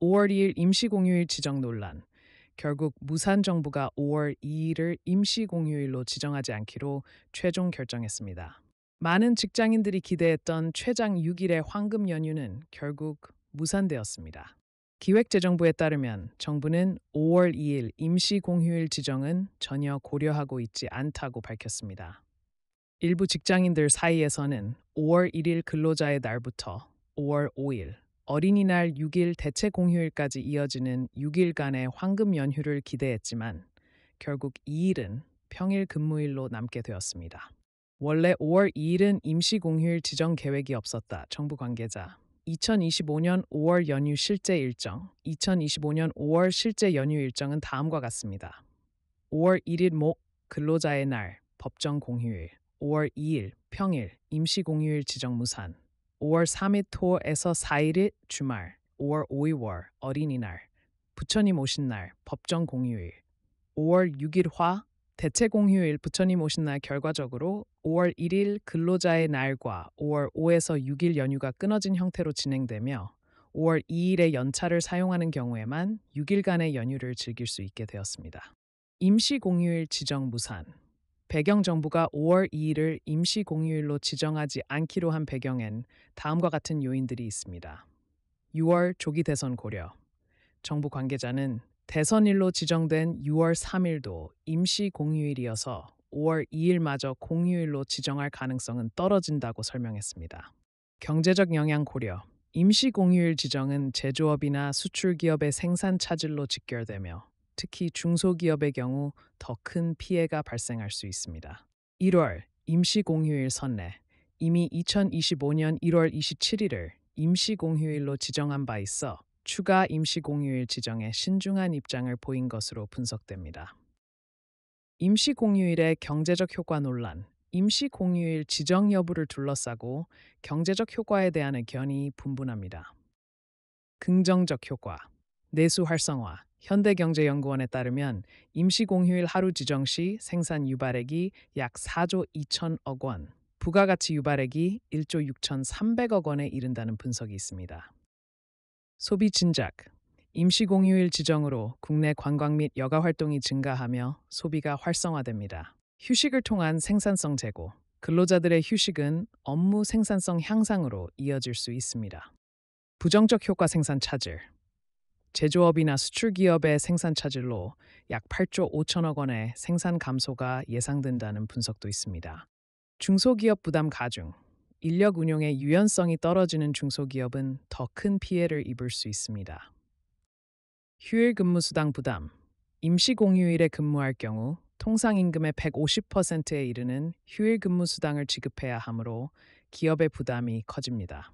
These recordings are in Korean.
5월 2일 임시공휴일 지정 논란. 결국 무산 정부가 5월 2일을 임시공휴일로 지정하지 않기로 최종 결정했습니다. 많은 직장인들이 기대했던 최장 6일의 황금 연휴는 결국 무산되었습니다. 기획재정부에 따르면 정부는 5월 2일 임시공휴일 지정은 전혀 고려하고 있지 않다고 밝혔습니다. 일부 직장인들 사이에서는 5월 1일 근로자의 날부터 5월 5일 어린이날 6일 대체 공휴일까지 이어지는 6일간의 황금 연휴를 기대했지만 결국 2일은 평일 근무일로 남게 되었습니다. 원래 5월 2일은 임시 공휴일 지정 계획이 없었다. 정부 관계자. 2025년 5월 연휴 실제 일정. 2025년 5월 실제 연휴 일정은 다음과 같습니다. 5월 1일 목 근로자의 날 법정 공휴일. 5월 2일 평일 임시 공휴일 지정 무산. 5월 3일 토에서 4일이 주말. 5월 5일 월 어린이날. 부처님 오신 날 법정 공휴일. 5월 6일 화 대체 공휴일 부처님 오신 날 결과적으로 5월 1일 근로자의 날과 5월 5에서 6일 연휴가 끊어진 형태로 진행되며 5월 2일의 연차를 사용하는 경우에만 6일간의 연휴를 즐길 수 있게 되었습니다. 임시 공휴일 지정 무산. 배경 정부가 5월 2일을 임시 공휴일로 지정하지 않기로 한 배경엔 다음과 같은 요인들이 있습니다. 6월 조기 대선 고려. 정부 관계자는 대선일로 지정된 6월 3일도 임시 공휴일이어서 5월 2일마저 공휴일로 지정할 가능성은 떨어진다고 설명했습니다. 경제적 영향 고려. 임시 공휴일 지정은 제조업이나 수출기업의 생산 차질로 직결되며 특히 중소기업의 경우 더 큰 피해가 발생할 수 있습니다. 1월 임시 공휴일 선례. 이미 2025년 1월 27일을 임시 공휴일로 지정한 바 있어 추가 임시 공휴일 지정에 신중한 입장을 보인 것으로 분석됩니다. 임시 공휴일의 경제적 효과 논란. 임시 공휴일 지정 여부를 둘러싸고 경제적 효과에 대한 의견이 분분합니다. 긍정적 효과. 내수 활성화. 현대경제연구원에 따르면 임시 공휴일 하루 지정 시 생산 유발액이 약 4조 2천억 원, 부가가치 유발액이 1조 6,300억 원에 이른다는 분석이 있습니다. 소비 진작. 임시 공휴일 지정으로 국내 관광 및 여가 활동이 증가하며 소비가 활성화됩니다. 휴식을 통한 생산성 제고. 근로자들의 휴식은 업무 생산성 향상으로 이어질 수 있습니다. 부정적 효과 생산 차질. 제조업이나 수출기업의 생산 차질로 약 8조 5천억 원의 생산 감소가 예상된다는 분석도 있습니다. 중소기업 부담 가중. 인력 운용의 유연성이 떨어지는 중소기업은 더 큰 피해를 입을 수 있습니다. 휴일 근무 수당 부담. 임시 공휴일에 근무할 경우 통상임금의 150%에 이르는 휴일 근무 수당을 지급해야 하므로 기업의 부담이 커집니다.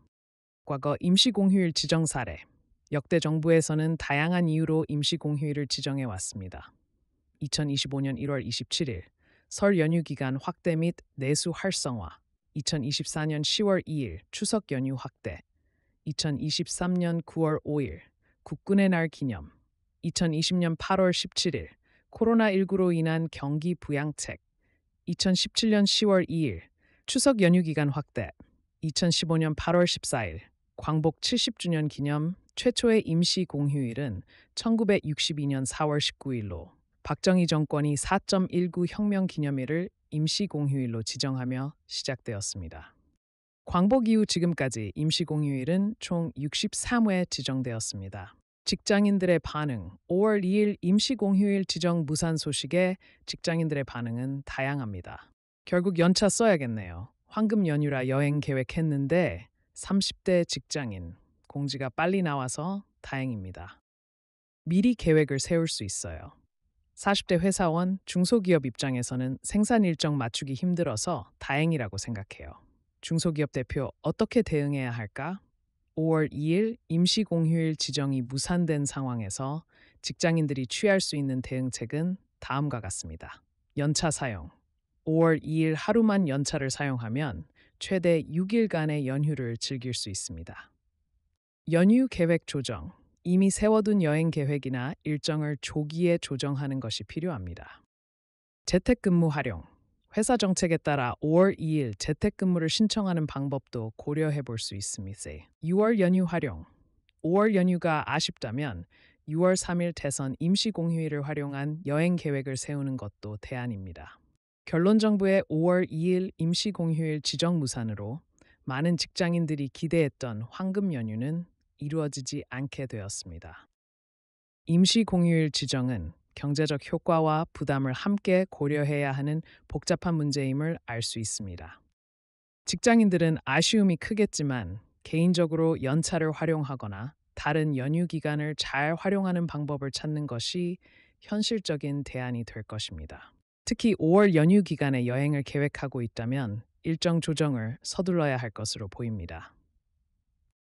과거 임시 공휴일 지정 사례. 역대 정부에서는 다양한 이유로 임시 공휴일을 지정해 왔습니다. 2025년 1월 27일 설 연휴 기간 확대 및 내수 활성화. 2024년 10월 2일 추석 연휴 확대. 2023년 9월 5일 국군의 날 기념. 2020년 8월 17일 코로나19로 인한 경기 부양책. 2017년 10월 2일 추석 연휴 기간 확대. 2015년 8월 14일 광복 70주년 기념 최초의 임시 공휴일은 1962년 4월 19일로 박정희 정권이 4.19 혁명 기념일을 임시 공휴일로 지정하며 시작되었습니다. 광복 이후 지금까지 임시 공휴일은 총 63회 지정되었습니다. 직장인들의 반응. 5월 2일 임시 공휴일 지정 무산 소식에 직장인들의 반응은 다양합니다. 결국 연차 써야겠네요. 황금 연휴라 여행 계획했는데 30대 직장인. 공지가 빨리 나와서 다행입니다. 미리 계획을 세울 수 있어요. 40대 회사원, 중소기업 입장에서는 생산 일정 맞추기 힘들어서 다행이라고 생각해요. 중소기업 대표 어떻게 대응해야 할까? 5월 2일 임시 공휴일 지정이 무산된 상황에서 직장인들이 취할 수 있는 대응책은 다음과 같습니다. 연차 사용. 5월 2일 하루만 연차를 사용하면 최대 6일간의 연휴를 즐길 수 있습니다. 연휴 계획 조정. 이미 세워둔 여행 계획이나 일정을 조기에 조정하는 것이 필요합니다. 재택근무 활용. 회사 정책에 따라 5월 2일 재택근무를 신청하는 방법도 고려해 볼 수 있습니다. 6월 연휴 활용. 5월 연휴가 아쉽다면 6월 3일 대선 임시 공휴일을 활용한 여행 계획을 세우는 것도 대안입니다. 결론정부의 5월 2일 임시 공휴일 지정 무산으로 많은 직장인들이 기대했던 황금 연휴는 이루어지지 않게 되었습니다. 임시 공휴일 지정은 경제적 효과와 부담을 함께 고려해야 하는 복잡한 문제임을 알 수 있습니다. 직장인들은 아쉬움이 크겠지만 개인적으로 연차를 활용하거나 다른 연휴 기간을 잘 활용하는 방법을 찾는 것이 현실적인 대안이 될 것입니다. 특히 5월 연휴 기간에 여행을 계획하고 있다면 일정 조정을 서둘러야 할 것으로 보입니다.